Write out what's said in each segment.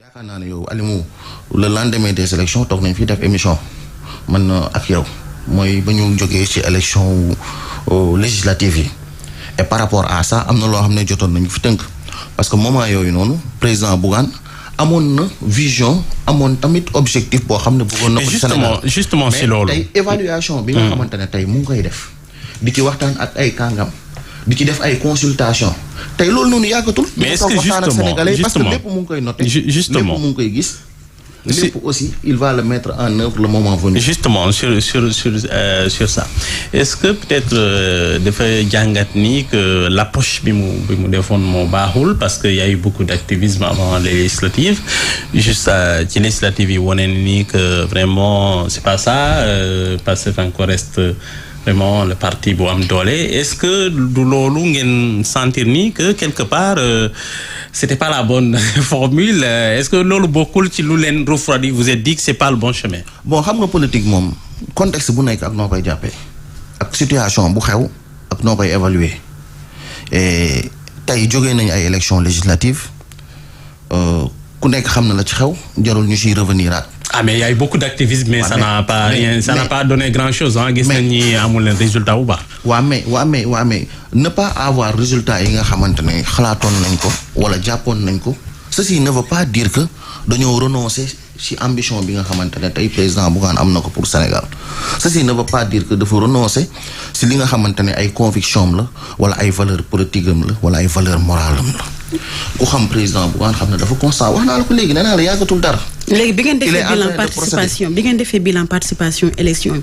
yaakaar naa ne yow Aliou le lendemain des élections toog nañ fi def émission man ak yow mooy ba ñu jógee ci élection législative yi et par rapport à ça am na loo xam ne jotoon nañu fi tënk parce que moment yooyu noonu président Bougane amoon na vision amoon tamit objectif boo xam ne bëggoon na ko ci Sénégal justement si loolu tey évaluation bi nga xamante ne tey mu ngi koy def di ci waxtaan ak ay kàngam di ci def ay consultation tey loolu noonu yàggatul. mais est-ce que justement parce que lépp mu ngi koy noter. justement lépp mu ngi koy gis. lépp aussi il va le mettre en œuvre le moment venu. justement sur ça est-ce que peut-être dafa jàngat ni que l'approche bi mu defoon moo baaxul parce que y a eu beaucoup d'activisme avant les législatives juste ci législatives yi wane ni que vraiment c'est pas ça parce que encore reste vraiment le parti bu am doole est-ce que du loolu ngeen sentir ni que quelque part c'était pas la bonne formule est-ce que loolu bokkul ci lu leen refroidi vous êtes dit que c'est pas le bon chemin. bon xam nga politique moom contexte bu nekk ak noo koy jàppee ak situation bu xew ak noo koy évaluer et tey jógee nañu ay élections législatives ku nekk xam na la ci xew jarul ñu ciy revenir aat. ah mais il y a eu beaucoup d'activisme mais ça n'a pas rien ça n'a pas donné grand-chose ah gis nañ ni amul leen résultat bu baax. waa mais ne pas avoir résultat yi nga xamante ne xalaatoon nañ ko wala jàppoon nañ ko ceci ne veut pas dire que dañoo renoncer ci ambition bi nga xamante ne tey président Bougane am na ko pour Sénégal ceci ne veut pas dire que dafa renoncer ci li nga xamante ne ay conviction am la wala ay valeur politique am la wala ay valeur morale am la ku xam président Bougane xam ne dafa constant wax naa la ko léegi nee naa la yàggatul dara. léegi bi ngeen defee bilan participation élection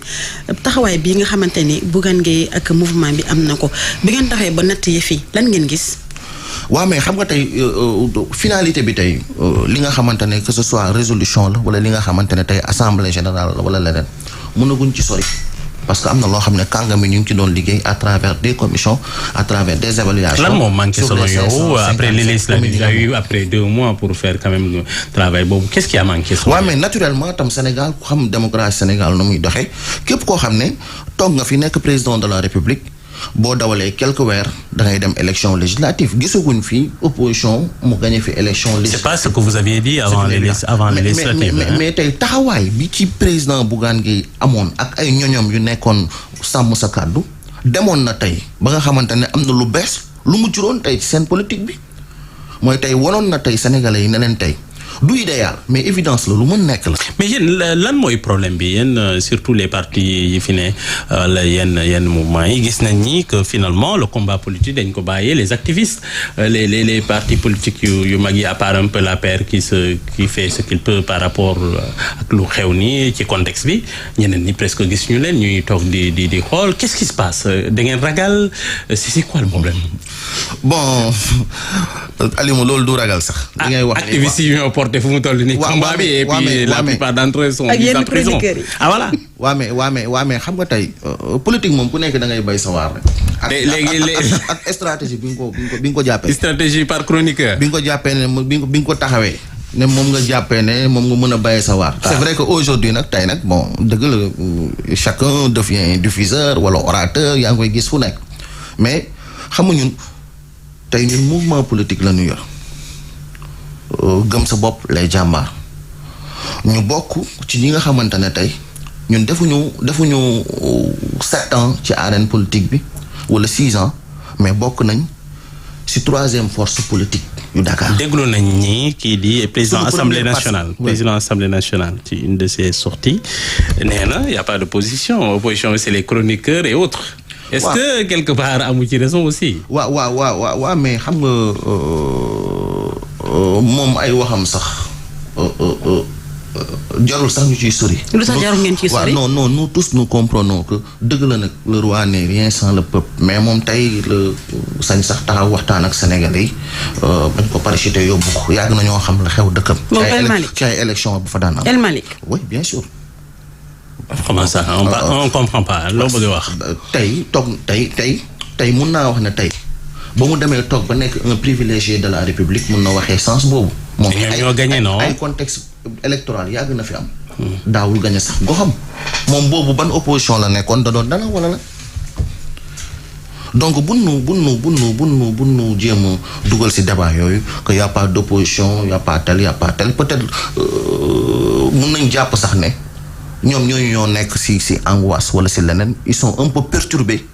taxawaay bii nga xamante ni Bougane Gueye ak mouvement bi am na ko bi ngeen taxee ba natt yi fii lan ngeen gis. waaw mais xam nga tey finalité bi tey li nga xamante ne que ce soit résolution la wala li nga xamante ne tey assemblée générale la wala leneen mënaguñ ci sori parce que am na loo xam ne kàngam yi ñu ngi ci doon liggéey à travers des commissions à travers des évaluations. lan moo manqué selon yow après les législatives il y a eu après 2 mois pour faire quand même travail boobu qu'est-ce qui a manqué. waaw mais naturellement tam Sénégal ku xam démocratie Sénégal nu muy doxee képp koo xam ne toog nga fi nekk président de la République. boo dawalee quelques weer da ngay dem élection législative gisaguñ fi opposition mu gagné fi élection législative. c'est pas ce que vous aviez dit avant les législatives. mais tey taxawaay bi ci président Bougane Gueye amoon ak ay ñoñom yu nekkoon sàmm sa kàddu demoon na tey ba nga xamante ne am na lu bees lu mu juróon tey ci seen politique bi mooy tey wanoon na tey sénégalais yi ne leen tey du idéal mais évidence la lu mën nekk la. mais yéen lan mooy problème bi yéen surtout les partis yi fi ne la yenn mouvement yi gis nañ ni que finalement le combat politique dañ ko bàyyee les activistes les partis politiques yu mag yi à part un peu la paire qui fait ce qu'il peut par rapport ak lu xew nii ci contexte bi ñeneen ñi presque gis ñu leen ñuy toog di xool qu'est-ce qui se passe da ngeen ragal c'est quoi le problème. bon Aliou loolu du ragal sax. li ngay wax activistes yi ñoo porté fu mu toll nii combat bi et puis la plupart d'entre eux sont mis en prison. ah voilà. waa mais xam nga tey politique moom ku nekk da ngay bay sa waar rek. ak stratégie bi nga ko jàppee. stratégie par chroniqueur. bi nga ko jàppee ne bi nga ko taxawee. ne moom nga jàppee ne moom nga mën a bàyyi sa waar. c'est vrai que aujourd'hui nag tey nag bon dëgg la chacun devient diffuseur wala orateur yaa ngi koy gis fu nekk mais xamuñu tey ñun mouvement politique la ñu yor gëm sa bopp lay jàmbaar ñu bokk ci ñi nga xamante ne tey ñun defuñu 7 ans ci arène politique bi wala 6 ans mais bokk nañ ci 3e force politique yu Dakar. déglu nañ ñi kii di président assemblée nationale. président assemblée nationale ci une de ses sorties nee na y a pas d'opposition opposition c'est les chroniqueurs et autres. est-ce que quelque part amu ci raison aussi. waaw mais xam nga moom ay waxam sax jarul sax ñu ciy sori. lu sax jarul ngeen ciy sori. non nous tous nous comprenons que dëgg la nag le roi n'est rien sans le peuple mais moom tey la sañ sax taxaw waxtaan ak Sénégalais yi bañ ko parachuté yóbbu ko yàgg na ñoo xam la xew dëkkam. moom El Malick ci ay élection bu fa daan am. El Malick. oui bien sûr. comment ça on comprend pas loo bëgg wax. tey mun naa wax ne tey ba mu demee toog ba nekk un privilégié de la République mun na waxee sens boobu. moom ñoo gagné non ay contexte électoral yàgg na fi am. daawul gagné sax goxam moom boobu ban opposition la nekkoon da doon dana wala la donc bu nu jéem a dugal ci débat yooyu que y a pas d'opposition y a pas tel peut-être mun nañ jàpp sax ne ñoom ñoo nekk ci angoisse wala ci leneen ils sont un peu perturbés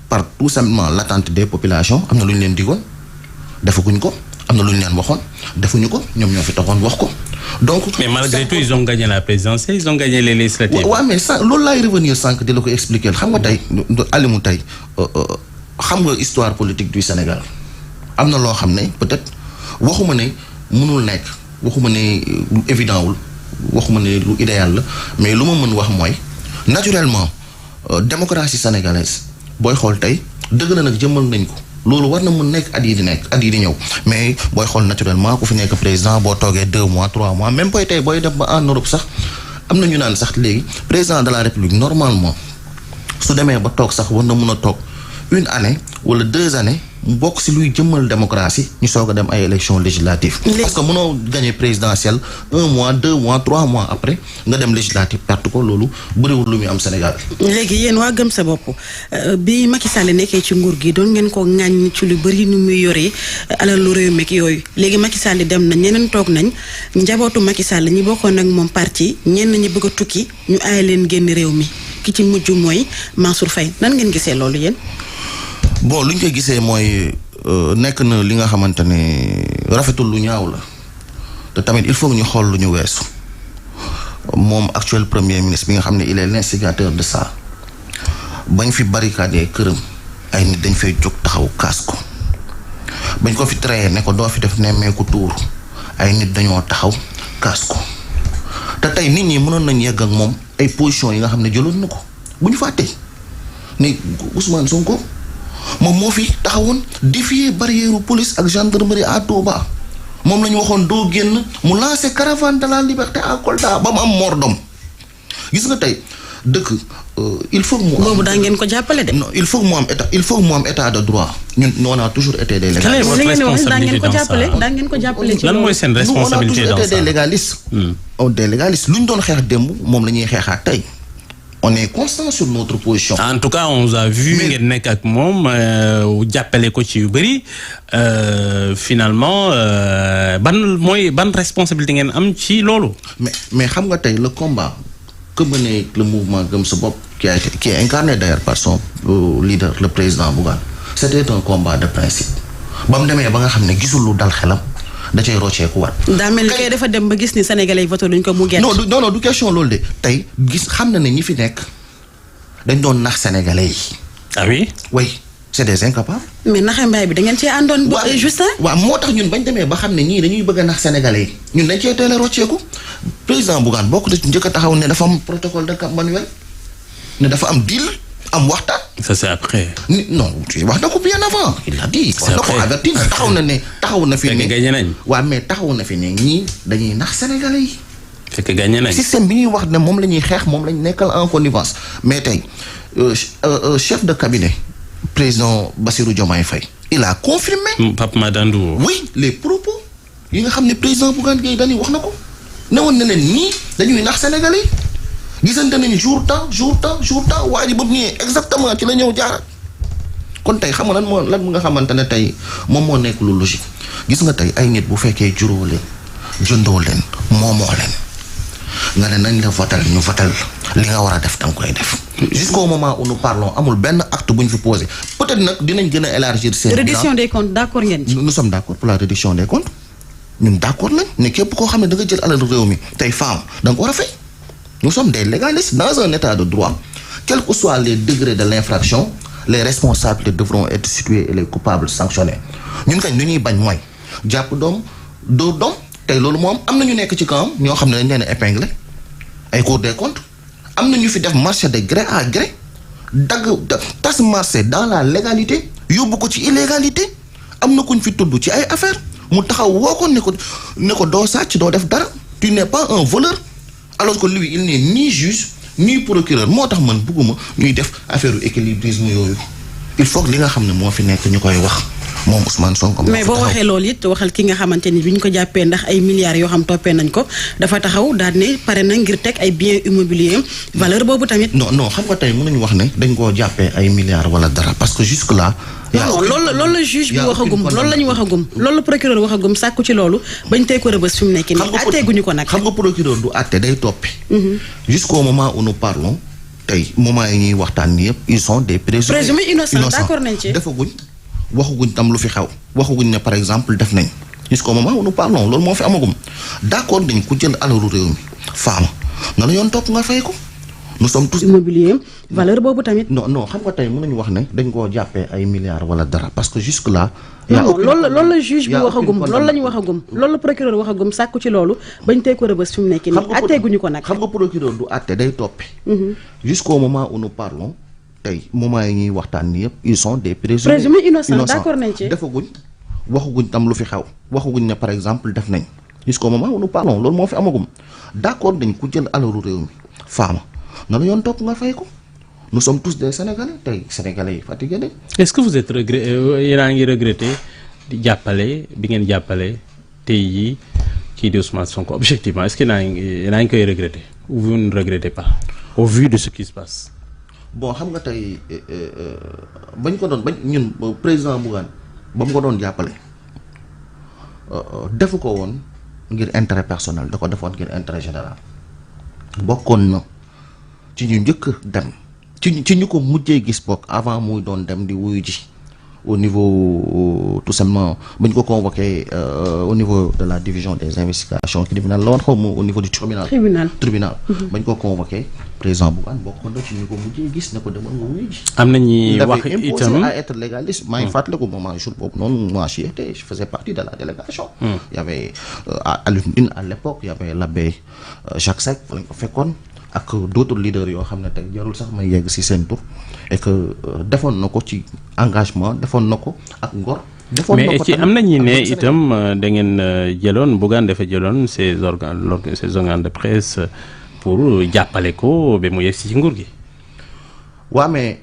par tout simplement l'attente des populations am na lu ñu leen digoon defaguñ ko am na lu ñu leen waxoon defuñu ko ñoom ñoo fi taxoon wax ko donc. mais malgré tout ils ont gagné la présidentielle ils ont gagné les législatives. waaw mais ça loolu laay revenir sànq di la ko expliquer xam nga tey Alimu tey xam nga histoire politique du Sénégal am na loo xam ne peut-être waxuma ne mënul nekk waxuma ne lu évident wul waxuma ne lu idéal la mais lu ma mën wax mooy naturellement démocratie sénégalaise booy xool tey dëgg na nag jëmmal nañ ko. loolu war na mun nekk at yi di ñëw mais booy xool naturellement ku fi nekk président boo toogee 2 mois 3 mois même booy tey booy def ba en Europe sax am na ñu naan sax léegi président de la République normalement su demee ba toog sax war na mun a toog 1 année wala 2 années mu bokk ci luy jëmmal démocratie ñu soog a dem ay élections législatives. parce que mënoo gagner présidentielle 1 mois 2 mois 3 mois après nga dem législative perte ko loolu bëriwul lu muy am Sénégal. léegi yéen waa gëm sa bopp bi Macky Sall nekkee ci nguur gi doon ngeen ko ŋàññ ci lu bëri nu muy yoree alalu réew mi ak yooyu léegi Macky Sall dem na ñeneen toog nañ njabootu Macky Sall ñi bokkoon ak moom parti ñenn ñi bëgg a tukki ñu aay leen génn réew mi ki ci mujj mooy Mansour Faye nan ngeen gisee loolu yéen. bon lu ñu koy gisee mooy nekk na li nga xamante ne rafetul lu ñaaw la te tamit il faut que ñu xool lu ñu weesu moom actuel premier ministre bi nga xam ne il est l'instigateur de ça bañ fi barricade këram ay nit dañ fay jóg taxaw kaas ko bañ ko fi traité ne ko doo fi def nemmeeku tuur ay nit dañoo taxaw kaas ko te tey nit ñi mënoon nañ yegg ak moom ay position yi nga xam ne jëloon na ko bu ñu fàttee ne Ousmane Sonko moom moo fi taxawoon défier barrière police ak gendarmerie à Touba moom la ñu waxoon doo génn mu lancer caravane de la liberté à Kolda ba mu am mort d'homme gis nga tey dëkk il faut mu. boobu daa ngeen ko jàppale de. non il faut mu am état de droit ñun on a toujours été des légalistes. daa ngeen ko jàppale ci lan mooy seen responsabilité dans ça. on a toujours été des légalistes. Des légalistes lu ñu doon xeex démb moom la ñuy xeexaat tey. on est constant sur notre position. en tout cas on vous a vu ngeen nekk ak moom jàppale ko ci yu bëri finalement ban responsabilité ngeen am ci loolu. mais xam nga tey le combat que menait le mouvement Gëm Sa Bopp qui est incarné d'ailleurs par son leader le président Bougane c'était un combat de principe ba mu demee ba nga xam ne gisul lu dal xelam da cay rocceeku waat. daa mel ni kay dafa dem ba gis ni Sénégalais yi voté luñ ko mu gerte. non du question loolu de tey gis xam na ne ñi fi nekk dañ doon nax Sénégalais yi. ah oui. oui c'est des incapables. mais naxambaay bi da ngeen cee àndoon. ba juste. waaw moo tax ñun bañ demee ba xam ne ñii dañuy bëgg a nax Sénégalais yi ñun dañ cee teel a rocceeku président Bougane bokk na ci njëkk a taxaw ne dafa am protocole de Cap Manuel ne dafa am deal am waxtaan. ça c'est après. non wax na ko bien avant. il a dit wax na ko averti taxaw na fi ne. fekk gagné nañ. waaw mais taxaw na fi ne ñii dañuy nax Sénégalais yi. fekk gagné nañ. système bi ñuy wax ne moom la ñuy xeex moom la ñu nekkal en connivence mais tey chef de cabinet président Bassirou Diomaye Faye il a confirmé. Pape Madandou. oui les propos yi nga xam ne président Bougane Gueye Dany wax na ko ne woon na leen ñii dañuy nax Sénégalais yi gisante nañu jour temps waa ji ba mu ñëwee exactement ci la ñëw jaarat kon tey xam nga lan mu nga xamante ne tey moom moo nekk lu logique gis nga tey ay nit bu fekkee juróo leen jëndoo leen moomoo leen nga ne nañ la votal ñu votal li nga war a def danga koy def jusqu'au moment où nous parlons amul benn acte bu ñu fi posé peut-être nag dinañ gën a élargir seen réduction des comptes d'accord ngeen ci. nous sommes d'accord pour la réduction des comptes ñun d'accord nañ ne képp koo xam ne da nga jël alal réew mi tey femme da nga ko war a fay. Nous sommes des légalistes dans un état de droit. Quels que soient les degrés de l'infraction, les responsables devront être situés et les coupables sanctionnés. ñun kañ lu ñuy bañ mooy jàpp doom dóor doom tey loolu moom am na ñu nekk ci kawam ñoo xam ne dañ leen a épinglé ay Cour des comptes am na ñu fi def marché de gré à gré tas marché dans la légalité yóbbu ko ci illégalité am na kuñ fi tudd ci ay affaire mu taxaw woo ko ne ko doo sàcc doo def dara tu n'es pas un voleur. alors que lui il n'est ni juge ni procureur moo tax man bëgguma ñuy def affaire équilibrisme yooyu il faut que li nga xam ne moo fi nekk ñu koy wax moom Ousmane Sonko. mais boo waxee loolu it waxal ki nga xamante ni bi ñu ko jàppee ndax ay milliards yoo xam toppee nañ ko dafa taxaw daal ne pare na ngir teg ay biens immobiliers valeur boobu tamit. non xam nga tey mën nañu wax ne dañ koo jàppee ay milliards wala dara parce que jusque là. non loolu la juge bi waxagum loolu la ñu waxagum loolu la procureur waxagum sàkku ci loolu bañ tey ko rëbës fi mu nekk nii àtteeguñu ko nag. xam nga procureur du àtte day toppi. jusqu'au moment où nous parlons tey moment yi ñuy waxtaan ni yëpp ils sont des présumés innocents d'accord nañ ci. defaguñ waxaguñ tam lu fi xew waxaguñ ne par exemple def nañ jusqu'au moment où nous parlons loolu moo fi amagum d'accord dañ ku jël alalu réew mi faama na la yoon topp nga fay ko. nous sommes tous immobilier valeur boobu tamit. non xam nga tey mën nañu wax ne dañ koo jàppee ay milliards wala dara parce que jusque là. non loolu la juge bi waxagum loolu la ñu waxagum loolu la procureur waxagum sàkku ci loolu bañ tey ko rëbës fi mu nekk nii àtteeguñu ko nag. xam nga procureur du àtte day toppi. jusqu'au moment où nous parlons tey moment yi ñuy waxtaan ni yëpp ils sont des présumés innocents d'accord nañ ci. defaguñ waxaguñ tam lu fi xew waxaguñ ne par exemple def nañ jusqu'au moment où nous parlons loolu moo fi amagum d'accord dañ ku jël alalu réew mi faama na la yoon topp nga fay ko nous sommes tous des sénégalais tey sénégalais yi fatigué nañ. est-ce que vous êtes yéen a ngi regretté di jàppale bi ngeen jàppale tey yi kii di Ousmane Sonko objectivement est-ce que yéen a ngi koy regretter ou vous ne regrettez pas au vu de ce qui se passe. bon xam nga tey bañ ko doon bañ ñun président Bougane ba mu ko doon jàppale defu ko woon ngir intérêt personnel da ko defoon ngir intérêt général bokkoon na. ci ñu njëkk dem ci ñu ko mujjee gis bokk avant muy doon dem di wuyu ji au niveau tout simplement ba ñu ko convoqué au niveau de la division des investigations criminelles la woon xaw ma au niveau du tribunal ba ñu ko convoqué président Bougane bokkoon na ci ñu ko mujjee gis ne ko demal nga wuyu ji. am na ñuy wax itam imposé à être légaliste. maa ngi fàttaliku moment jour boobu noonu moi j'y étais je faisais partie de la délégation. Il y avait à l'époque il y avait l'abbé Jacques Seck fa lañ ko fekkoon. ak d'autres leaders yoo xam ne tey jarul sax may yegg ci seen tur et que defoon na ko ci engagement defoon na ko ak ngor. defoon na ko mais ci am na ñi ne itam da ngeen jëloon Bougane dafa jëloon ces organes de presse pour jàppale ko ba mu yegg ci nguur gi. waaw mais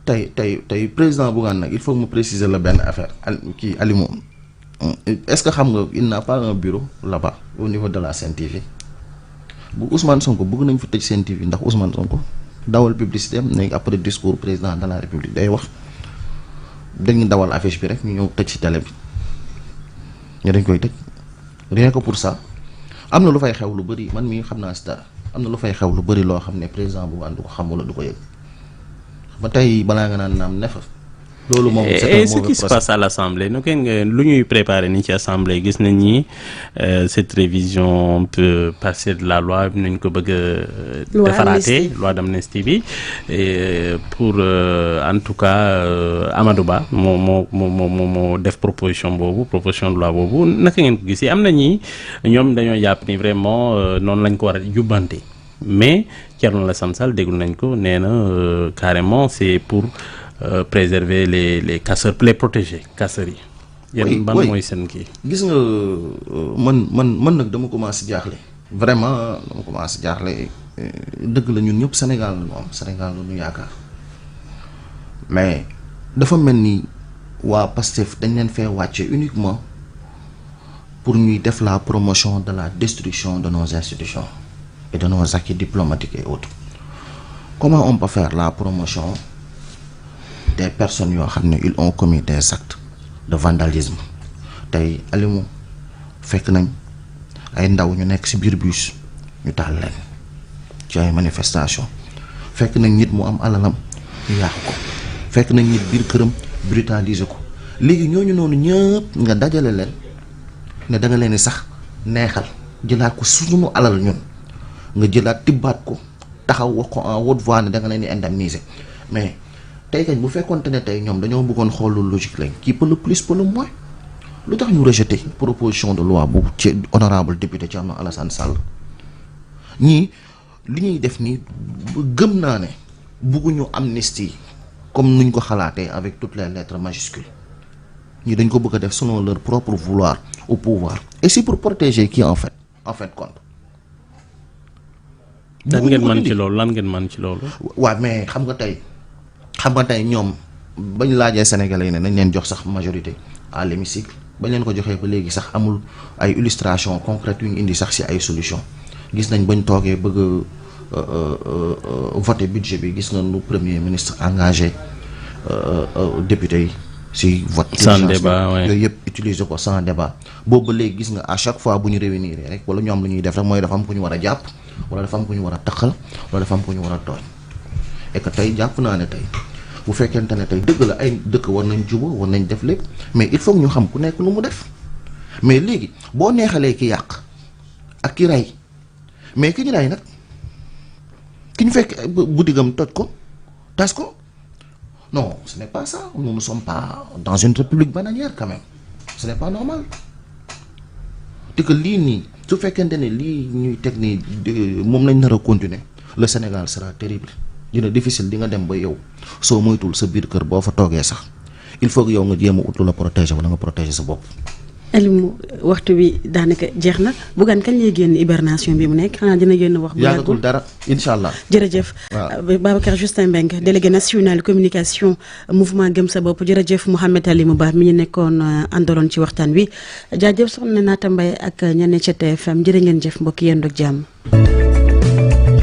tey président Bougane nag il faut mu préciser la benn affaire kii Alimo est-ce que xam nga il n'a pas un bureau là-bas au niveau de la Sen TV. bu Ousmane Sonko bëgg nañ fi tëj Sen TV ndax Ousmane Sonko dawal publicité am ne après discours président de la République day wax dañu dawal affiche bi rek ñu ñëw tëj ci télé bi ñu dañ koy tëj rien que pour ça am na lu fay xew lu bëri man mii xam naa si dara am na lu fay xew lu bëri loo xam ne président Bougane du ko xam wala du ko yëg ba tey balaa nga naan naam ne fa loolu moom et ce qui se passe à l'Assemblée nu kenn lu ñuy préparer ni ci Assemblée gis nañ ni cette révision peut passer de la loi bi nañ ko bëgg a defaraate loi d'amnistie bi pour en tout cas Amadou Ba moo def proposition de loi boobu naka ngeen ko gisee am na ñi ñoom dañoo jàpp ni vraiment noonu lañ ko war a jubbante mais Thierno Alassane Sall déglu nañ ko nee na carrément c'est pour préserver les casseurs les protéger casseurs yi. yéen ban mooy seen kii. gis nga man nag dama commencé jaaxle vraiment dama commencé jaaxle dëgg la ñun ñëpp Sénégal la ñu am Sénégal la ñu yaakaar mais dafa mel ni waa Pastef dañ leen fee wàcce uniquement pour ñuy def la promotion de la destruction de nos institutions et de nos acquis diplomatiques et autres. Comment on peut faire la promotion des personnes yoo xam ne ils ont commis des actes de vandalisme tey Alimu fekk nañ ay ndaw ñu nekk ci biir bus ñu taal leen ci ay manifestation fekk nañ nit mu am alalam ñu yàq ko fekk nañ nit biir këram brutaliser ko léegi ñooñu noonu ñëpp nga dajale leen ne da nga leen di sax neexal jëlaat ko suñu alal ñun nga jëlaat tibbaat ko taxaw wax ko en haute voix ne da nga leen di indemniser mais tey kañ bu fekkonte ne tey ñoom dañoo bëggoon xool lu logique lañ qui peut le plus peut le moins lu tax ñu rejeter proposition de loi bu ci honorable député Thierno Alassane Sall ñii li ñuy def nii gëm naa ne bëgguñu amnistie comme nuñ ko xalaatee avec toutes les lettres majuscules ñii dañ ko bëgg a def selon leur propre vouloir au pouvoir et c'est pour protéger qui en fait compte. lan ngeen mën ci loolu. waaw mais xam nga tey ñoom bañ laajee Sénégalais yi ne nañ leen jox sax majorité à l'hémicycle bañ leen ko joxee ba léegi sax amul ay illustration concrète yu ñu indi sax ci ay solution gis nañ bañ toogee bëgg voter budget bi gis nañ lu premier ministre engagé député yi ci vote sans débat yooyu yëpp utiliser ko sans débat boobu ba léegi gis nga à chaque fois bu ñu réunir rek wala ñoom lu ñuy def rek mooy dafa am ku ñu war a jàpp wala dafa am ku ñu war a taqal wala dafa am ku ñu war a tooñ et que tey jàpp naa ne tey bu fekkente ne tey dëgg la ay dëkk war nañ juba war nañ def lépp mais il faut que ñu xam ku nekk lu mu def mais léegi boo neexalee ki yàq ak ki rey mais ki ñu rey nag ki ñu fekk budigam toj ko tas ko non ce n'est pas ça nous ne sommes pas dans une république bananière quand même ce n'est pas normal te que lii nii su fekkente ne lii ñuy teg nii moom lañ nar a continuer le Sénégal sera terrible dina difficile di nga dem ba yow soo moytul sa biir kër boo fa toogee sax il faut que yow nga jéem a ut lu la protéger wala nga protéger sa bopp. Aliou waxtu bi daanaka jeex na Bougane kañ lay génn hibernation bi mu nekk xanaa dina génn wax. bu yàggatul dara incha allah. jërëjëf Babacar Justin Mbengue délégué national communication mouvement Gëm sa bopp jërëjëf Mouhamed Alimou Ba mi ñu nekkoon àndaloon ci waxtaan wi jaajëf soxna Naata Mbaye ak ñeneen ca TFM jërë ngeen jëf mbokk yéen ak jàmm.